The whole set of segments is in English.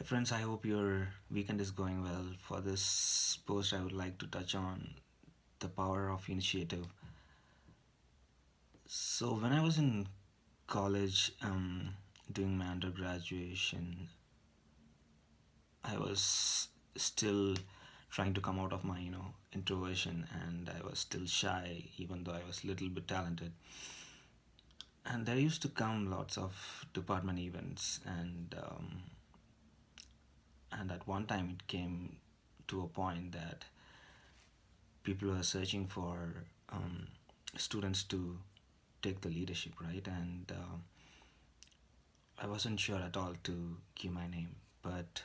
friends, I hope your weekend is going well. For this post, I would like to touch on the power of initiative. So, when I was in college doing my undergraduation, I was still trying to come out of my introversion, and I was still shy, even though I was a little bit talented. And there used to come lots of department events, and at one time it came to a point that people are searching for students to take the leadership, right? And I wasn't sure at all to give my name, but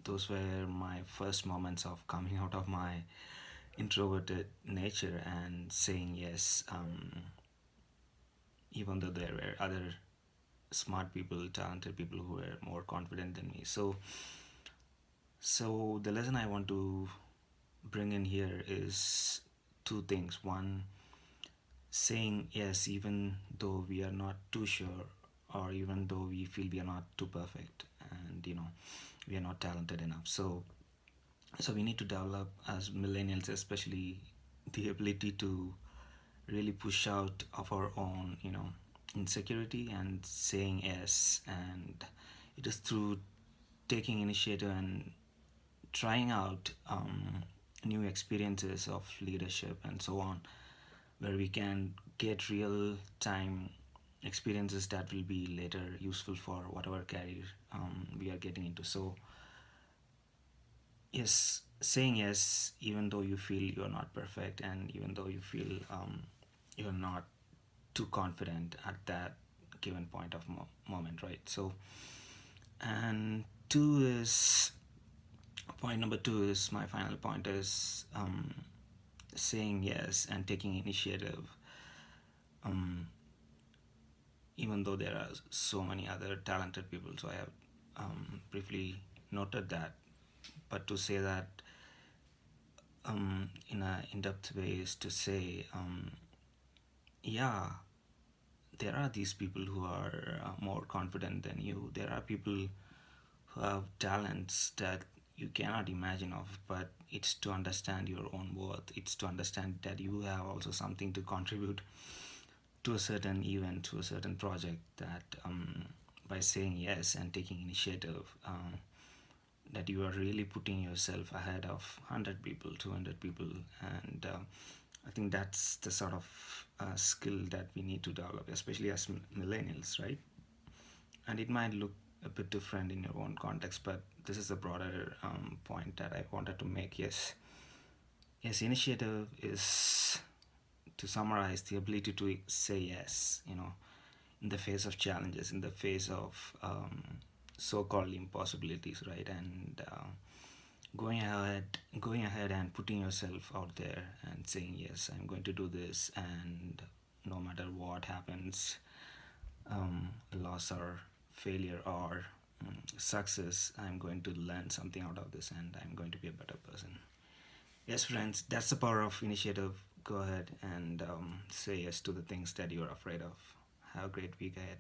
those were my first moments of coming out of my introverted nature and saying yes, even though there were other smart people, talented people who were more confident than me. So the lesson I want to bring in here is two things. One, saying yes even though we are not too sure, or even though we feel we are not too perfect, and we are not talented enough. So we need to develop, as millennials especially, the ability to really push out of our own insecurity and saying yes. And it is through taking initiative and trying out new experiences of leadership and so on, where we can get real time experiences that will be later useful for whatever career we are getting into. So, yes, saying yes, even though you feel you're not perfect, and even though you feel you're not too confident at that given point of moment, right? So, and two is point number two is my final point is saying yes and taking initiative, um, even though there are so many other talented people. So I have briefly noted that, but to say that in a in-depth way is to say, yeah, there are these people who are more confident than you. There are people who have talents that you cannot imagine of, but it's to understand your own worth. It's to understand that you have also something to contribute to a certain event, to a certain project, that by saying yes and taking initiative, that you are really putting yourself ahead of 100 people, 200 people. And I think that's the sort of skill that we need to develop, especially as millennials, right? And it might look a bit different in your own context, but this is the broader point that I wanted to make. Yes, initiative is, to summarize, the ability to say yes, in the face of challenges, in the face of so-called impossibilities, right? And going ahead and putting yourself out there and saying yes, I'm going to do this, and no matter what happens, loss or failure or success, I'm going to learn something out of this, and I'm going to be a better person. Yes, friends, that's the power of initiative. Go ahead and say yes to the things that you're afraid of. Have a great week ahead.